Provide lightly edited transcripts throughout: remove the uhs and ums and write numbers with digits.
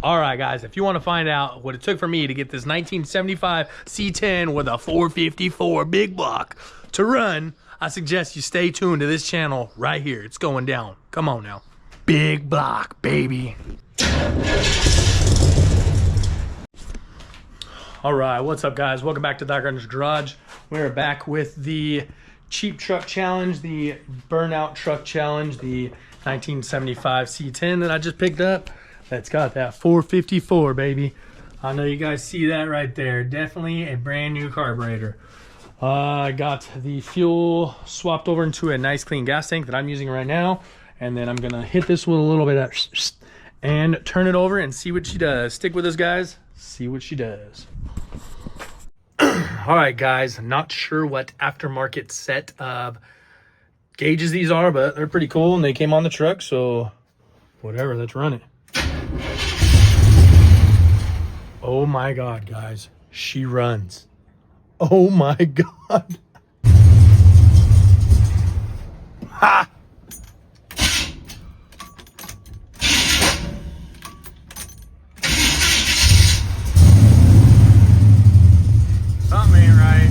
All right, guys, if you want to find out what it took for me to get this 1975 C10 with a 454 big block to run, I suggest you stay tuned to this channel right here. It's going down. Come on now. Big block, baby. All right, what's up, guys? Welcome back to Doc Gardner's Garage. We're back with the cheap truck challenge, the burnout truck challenge, the 1975 C10 that I just picked up. That's got that 454, baby. I know you guys see that right there. Definitely a brand new carburetor. I got the fuel swapped over into a nice clean gas tank that I'm using right now. And then I'm gonna hit this with a little bit of and turn it over and see what she does. Stick with us, guys. See what she does. All right, guys. Not sure what aftermarket set of gauges these are, but they're pretty cool and they came on the truck, so whatever, let's run it. Oh my God, guys, she runs. Oh my God. Ha! Something ain't right.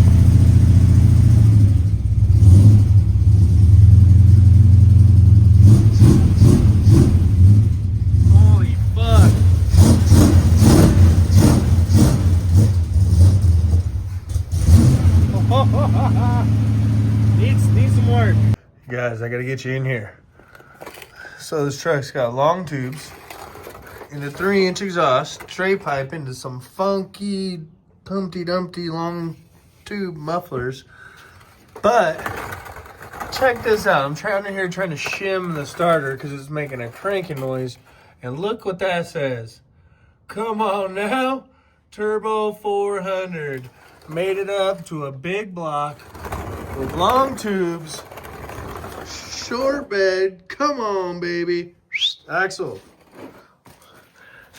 Holy fuck. Needs some work. Guys, I gotta get you in here. So this truck's got long tubes and a 3-inch exhaust, straight pipe into some funky Humpty Dumpty long tube mufflers. But check this out. I'm trying to shim the starter because it's making a cranking noise. And look what that says. Come on now, Turbo 400. Made it up to a big block with long tubes, short bed. Come on, baby. Axle.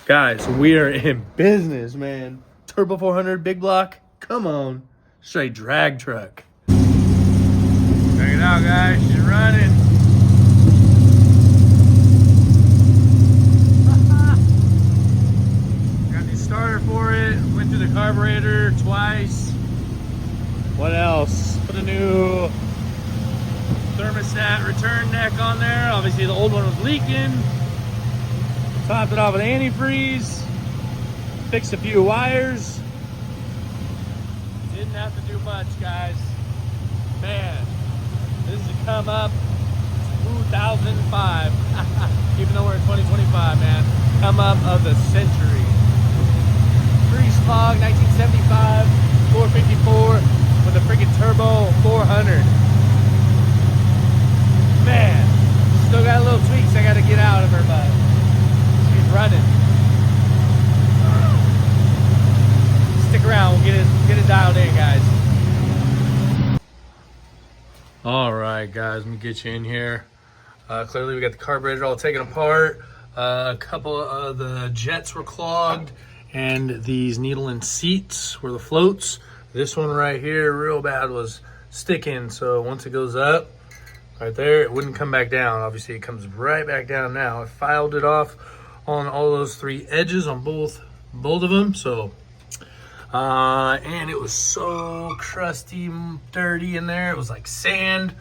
Guys, we are in business, man. Turbo 400 big block. Come on. Straight drag truck. Check it out, guys. She's running. Got the starter for it. Went through the carburetor twice. What else? Put a new thermostat return neck on there. Obviously the old one was leaking. Topped it off with antifreeze. Fixed a few wires. Didn't have to do much, guys. Man, this has come up 2005. Even though we're in 2025, man. Come up of the century. Grease Fog 1975 454 with a freaking Turbo 400. Man, still got a little tweaks I gotta get out of her, but she's running. Stick around, we'll get it dialed in, guys. All right, guys, let me get you in here. Clearly we got the carburetor all taken apart. A couple of the jets were clogged, and these needle and seats were the floats. This one right here, real bad, was sticking, so once it goes up right there, it wouldn't come back down. Obviously it comes right back down now. I filed it off on all those 3 edges on both of them, so and it was so crusty, dirty in there. It was like sand.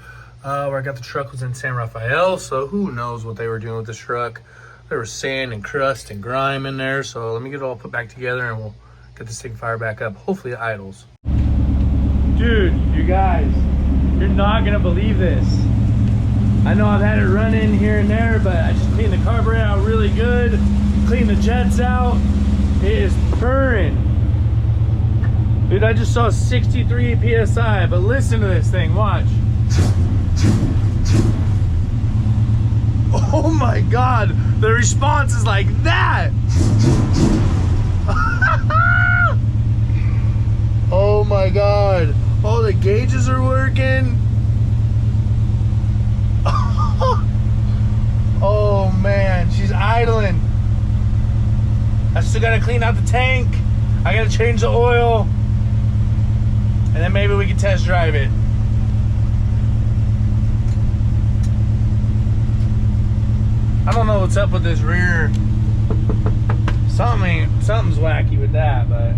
Where I got the truck was in San Rafael, so who knows what they were doing with this truck. There was sand and crust and grime in there, so let me get it all put back together and we'll get this thing fired back up. Hopefully it idles. Dude, you guys, you're not gonna believe this. I know I've had it running here and there, but I just cleaned the carburetor out really good, cleaned the jets out. It is purring. Dude, I just saw 63 PSI, but listen to this thing, watch. Oh my God, the response is like that. Oh my God, all the gauges are working. Oh man, she's idling. I still gotta clean out the tank. I gotta change the oil. And then maybe we can test drive it. I don't know what's up with this rear. something's wacky with that, but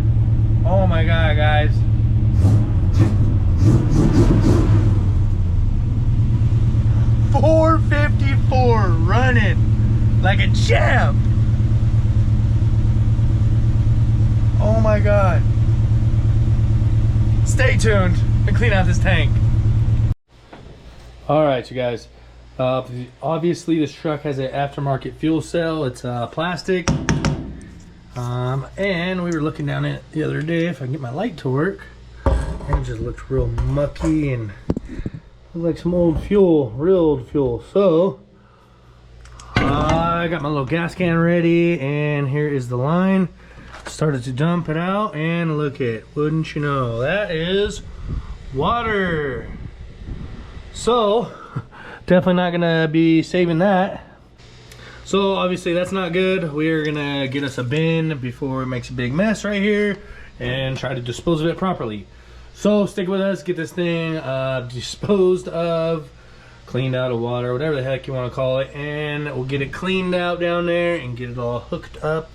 oh my god, guys. $454 running like a champ. Oh my god. Stay tuned and clean out this tank. All right, you guys. Obviously, this truck has an aftermarket fuel cell. It's plastic. And we were looking down it the other day if I can get my light to work. And it just looked real mucky and looked like some old fuel, real old fuel. So I got my little gas can ready, and here is the line. Started to dump it out, and look at, wouldn't you know, that is water. So definitely not gonna be saving that. So obviously that's not good. We're gonna get us a bin before it makes a big mess right here and try to dispose of it properly. So stick with us, get this thing disposed of, cleaned out of water, whatever the heck you want to call it, and we'll get it cleaned out down there and get it all hooked up,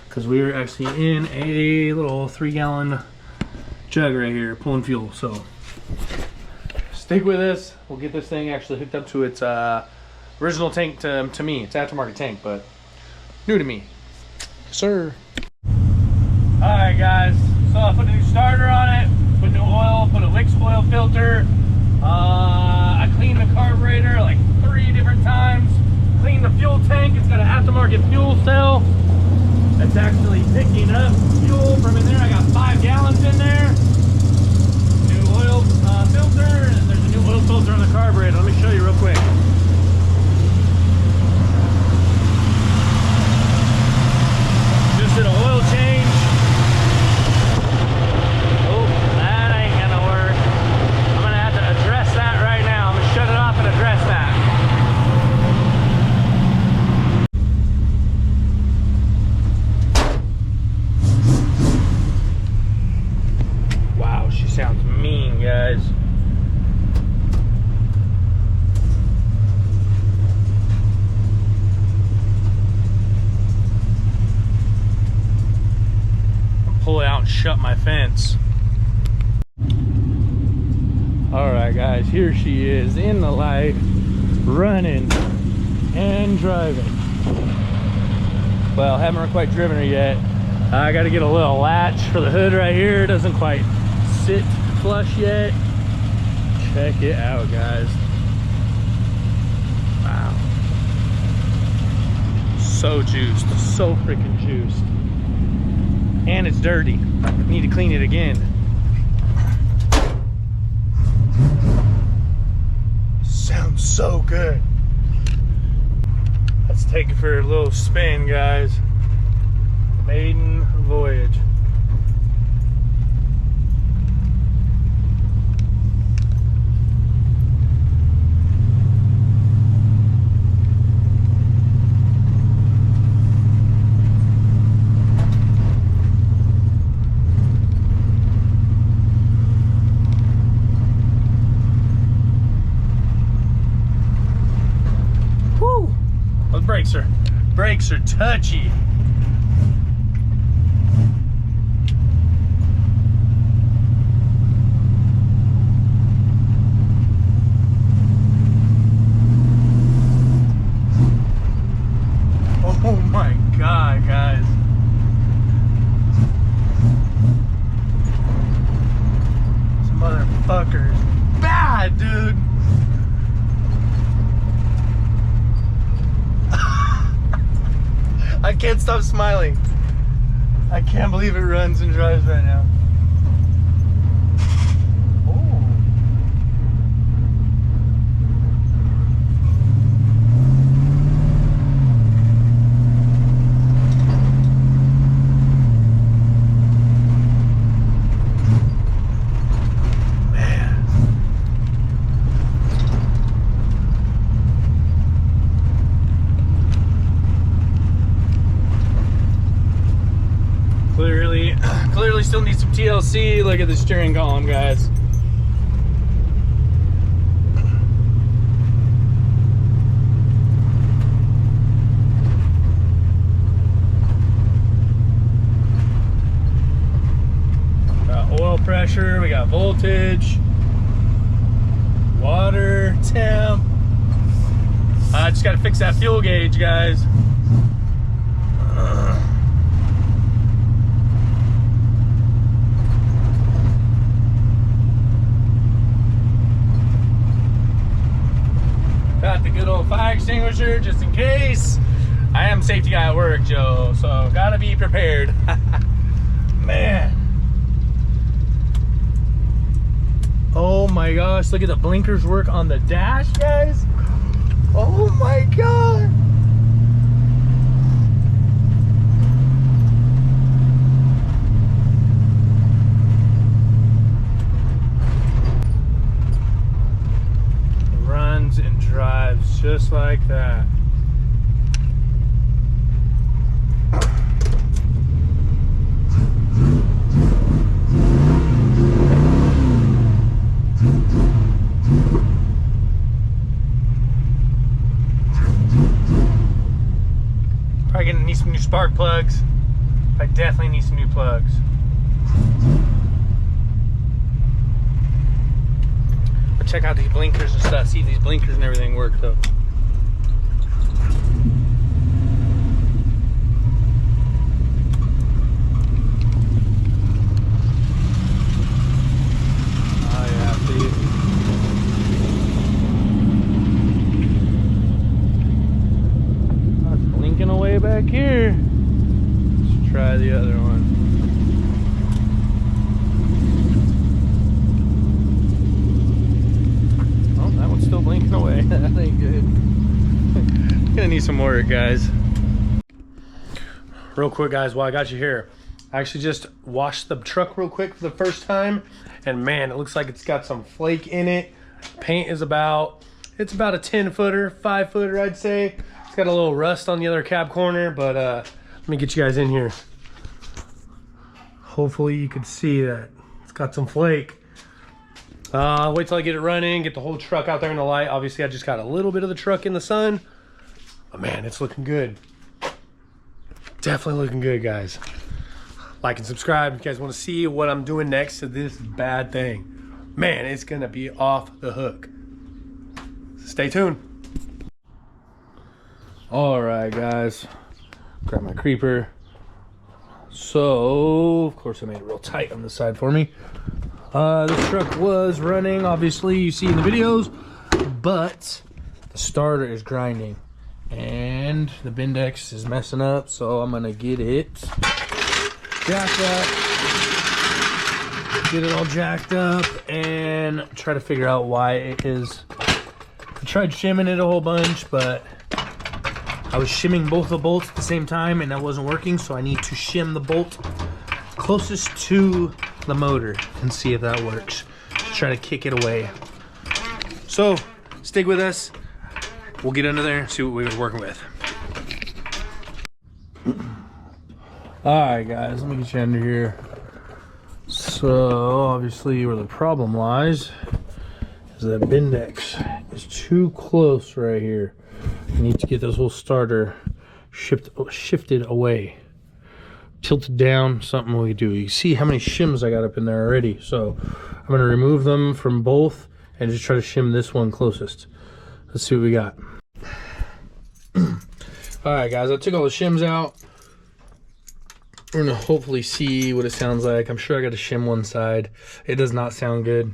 because we're actually in a little 3-gallon jug right here pulling fuel. So stick with us. We'll get this thing actually hooked up to its original tank. To me, it's aftermarket tank, but new to me. Yes, sir. All right, guys. So I put a new starter on it, put new oil, put a Wix oil filter. I cleaned the carburetor like 3 different times. Cleaned the fuel tank. It's got an aftermarket fuel cell. It's actually picking up fuel from in there. I got 5 gallons in there. New oil filter, and there's a new oil filter on the carburetor. Let me show you real quick. Just did an oil change. Oh, that ain't gonna work. I'm gonna have to address that right now. I'm gonna shut it off and address that. Wow, she sounds mean, guys. Pull it out and shut my fence. All right, guys, here she is in the light, running and driving. Well, haven't quite driven her yet. I got to get a little latch for the hood right here. It doesn't quite sit flush yet. Check it out, guys. Wow. So juiced, so freaking juiced. And it's dirty. Need to clean it again. Sounds so good. Let's take it for a little spin, guys. Maiden voyage. Brakes are touchy. Oh my god, guys. Some motherfuckers. Bad, dude. I can't stop smiling. I can't believe it runs and drives right now. Oh. Man. Clearly still needs some TLC. Look at the steering column, guys. pressure, we got voltage, water, temp. I just gotta fix that fuel gauge, guys. Got the good old fire extinguisher just in case. I am a safety guy at work, Joe, so gotta be prepared. Man. Oh my gosh, look at the blinkers work on the dash, guys. Oh my God. Runs and drives just like that. Probably gonna need some new spark plugs. I definitely need some new plugs. But check out these blinkers and stuff. See, these blinkers and everything work though. Oh yeah, see. That's blinking away back here. Let's try the other one. Still blinking away. That ain't good. Gonna need some more, guys. Real quick, guys, while I got you here, I actually just washed the truck real quick for the first time, and man, it looks like it's got some flake in it. Paint is about a 10-footer, 5-footer, I'd say. It's got a little rust on the other cab corner, but let me get you guys in here. Hopefully you can see that it's got some flake. Wait till I get it running, get the whole truck out there in the light. Obviously, I just got a little bit of the truck in the sun. But man, it's looking good. Definitely looking good, guys. Like and subscribe if you guys want to see what I'm doing next to this bad thing. Man, it's going to be off the hook. Stay tuned. All right, guys. Grab my creeper. So, of course, I made it real tight on this side for me. This truck was running, obviously, you see in the videos, but the starter is grinding and the Bindex is messing up, so I'm gonna get it jacked up, get it all jacked up, and try to figure out why it is. I tried shimming it a whole bunch, but I was shimming both the bolts at the same time and that wasn't working, so I need to shim the bolt closest to the motor and see if that works. Try to kick it away. So stick with us. We'll get under there and see what we're working with. All right, guys, let me get you under here. So obviously where the problem lies is that Bindex is too close right here. You need to get this whole starter shifted away. Tilted down, something we do. You see how many shims I got up in there already. So I'm gonna remove them from both and just try to shim this one closest. Let's see what we got. All right, guys, I took all the shims out. We're gonna hopefully see what it sounds like. I'm sure I got to shim one side. It does not sound good.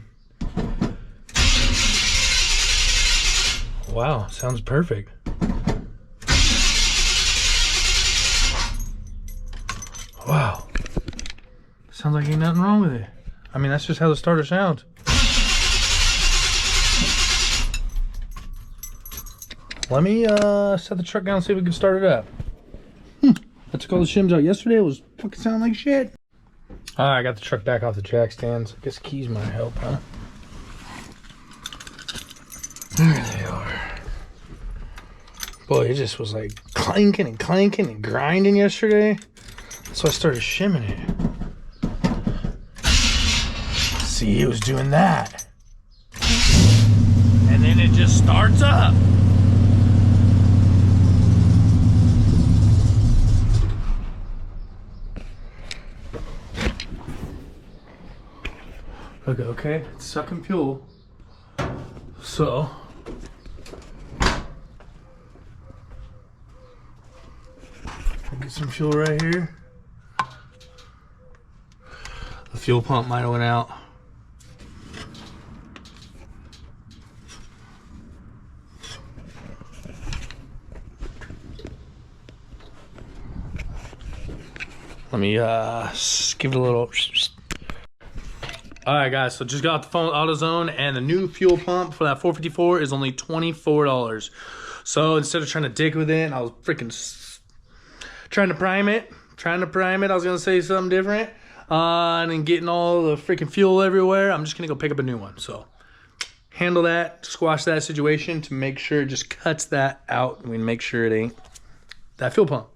Wow, sounds perfect. Wow, sounds like ain't nothing wrong with it. I mean, that's just how the starter sounds. Let me set the truck down and see if we can start it up. I took all the shims out yesterday. It was fucking sounding like shit. All right, I got the truck back off the jack stands. I guess keys might help, huh? There they are. Boy, it just was like clanking and clanking and grinding yesterday. So I started shimming it. See, it was doing that. And then it just starts up. Okay, it's sucking fuel. So get some fuel right here. The fuel pump might have went out. Let me give it a little. All right, guys, so just got off the phone with AutoZone, and the new fuel pump for that 454 is only $24. So instead of trying to dig with it, I was freaking trying to prime it. I was gonna say something different, and then getting all the freaking fuel everywhere. I'm just gonna go pick up a new one. So handle that, squash that situation to make sure it just cuts that out. We make sure it ain't that fuel pump.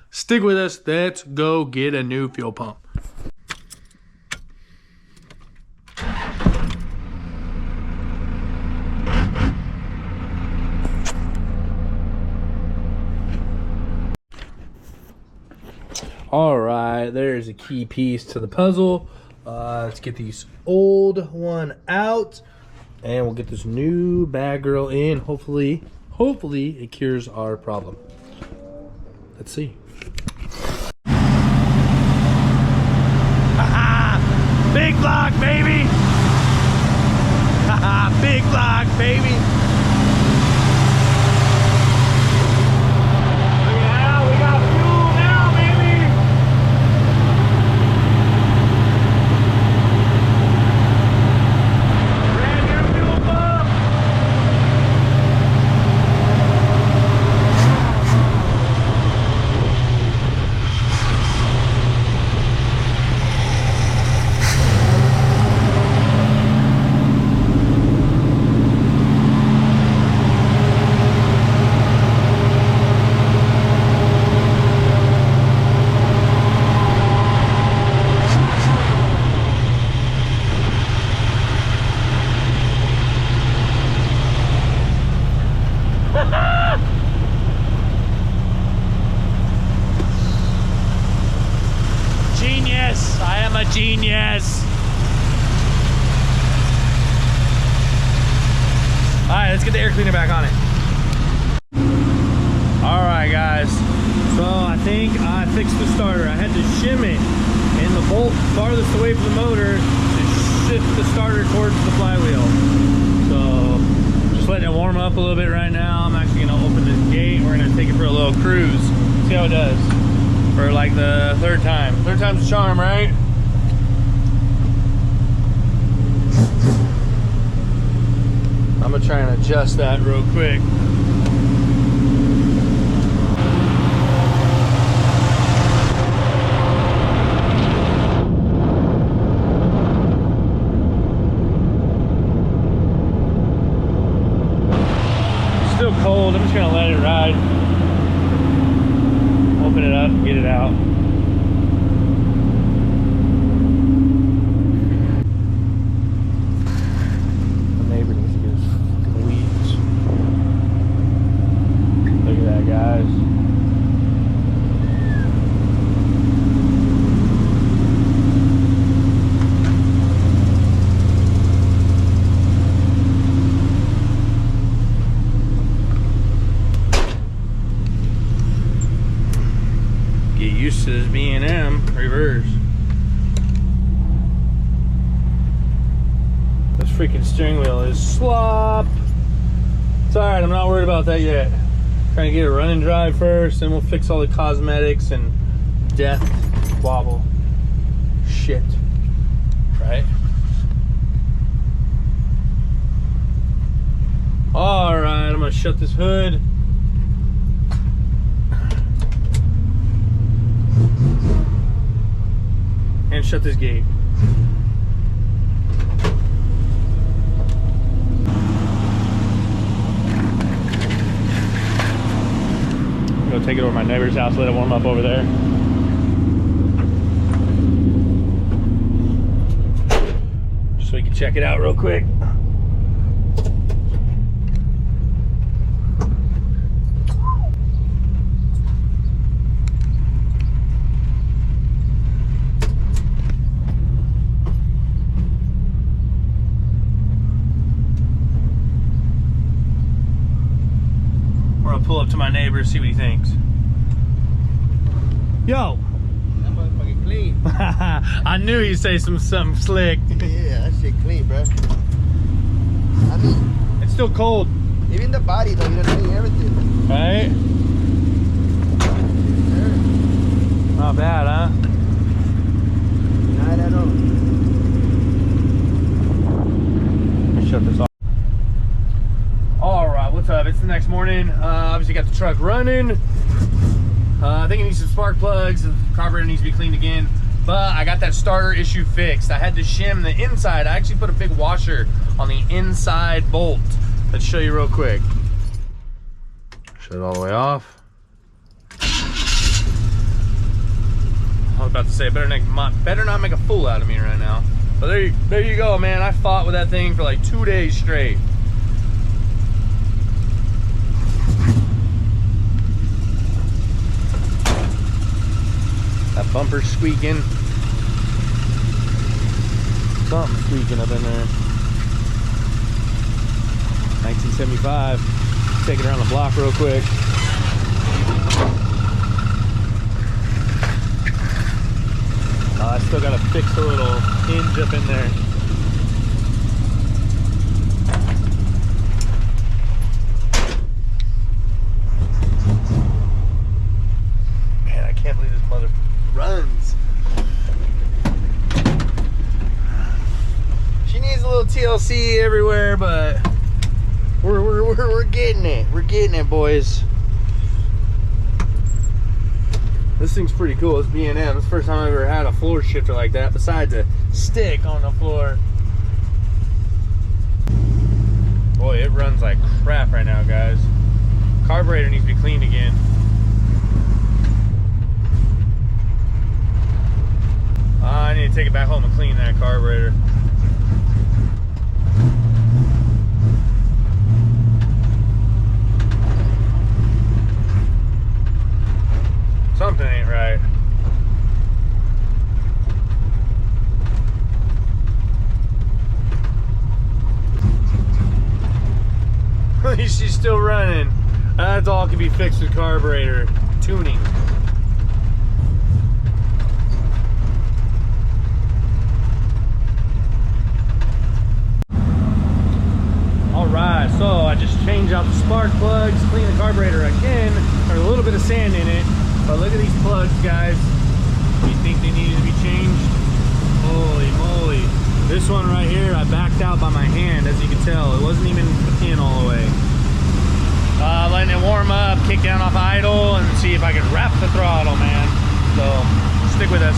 Stick with us. Let's go get a new fuel pump. All right, there's a key piece to the puzzle. Let's get these old one out, and we'll get this new bad girl in. Hopefully it cures our problem. Let's see. Big block, baby! Big block, baby! Yeah, we got fuel now, baby! Brand new fuel pump! Genius! I am a genius! Alright, let's get the air cleaner back on it. Alright, guys. So I think I fixed the starter. I had to shim it in the bolt farthest away from the motor to shift the starter towards the flywheel. So just letting it warm up a little bit right now. I'm actually going to open this gate. We're going to take it for a little cruise. See how it does. For like the third time. Third time's a charm, right? I'm gonna try and adjust that real quick. Still cold, I'm just gonna let it ride. Open it up, get it out. The neighbor needs to get his fucking weeds. Look at that, guys. Get used to this B&M reverse. This freaking steering wheel is slop. It's alright, I'm not worried about that yet. Trying to get it running dry first, and we'll fix all the cosmetics and death wobble shit. Right? Alright, I'm gonna shut this hood. And shut this gate. I'm gonna take it over to my neighbor's house, let it warm up over there. Just so we can check it out real quick. up to my neighbor, see what he thinks. Yo. That motherfucker clean. I knew he'd say something slick. Yeah, that shit clean, bro. I mean, It's still cold. even the body though, you don't need everything. Right? Not bad, huh? Not at all. Let me shut this off. All right, what's up? It's the next morning. Obviously got the truck running. I think it needs some spark plugs. The carburetor needs to be cleaned again. But I got that starter issue fixed. I had to shim the inside. I actually put a big washer on the inside bolt. Let's show you real quick. Shut it all the way off. I was about to say, better not make a fool out of me right now. But there you go, man. I fought with that thing for like 2 days straight. That bumper's squeaking. Something's squeaking up in there. 1975. Take it around the block real quick. I still gotta fix the little hinge up in there. Man, I can't believe this mother runs. She needs a little TLC everywhere, but we're getting it. We're getting it, boys. This thing's pretty cool. It's B&M. It's the first time I've ever had a floor shifter like that, besides a stick on the floor. Boy, it runs like crap right now, guys. Carburetor needs to be cleaned again. I need to take it back home and clean that carburetor. Something ain't right. She's still running. That's all can be fixed with carburetor tuning. Alright, so I just changed out the spark plugs, clean the carburetor again. There's a little bit of sand in it. But look at these plugs, guys. Do you think they needed to be changed? Holy moly. This one right here, I backed out by my hand, as you can tell. It wasn't even the pin all the way. Letting it warm up, kick down off idle, and see if I could wrap the throttle, man. So, stick with us.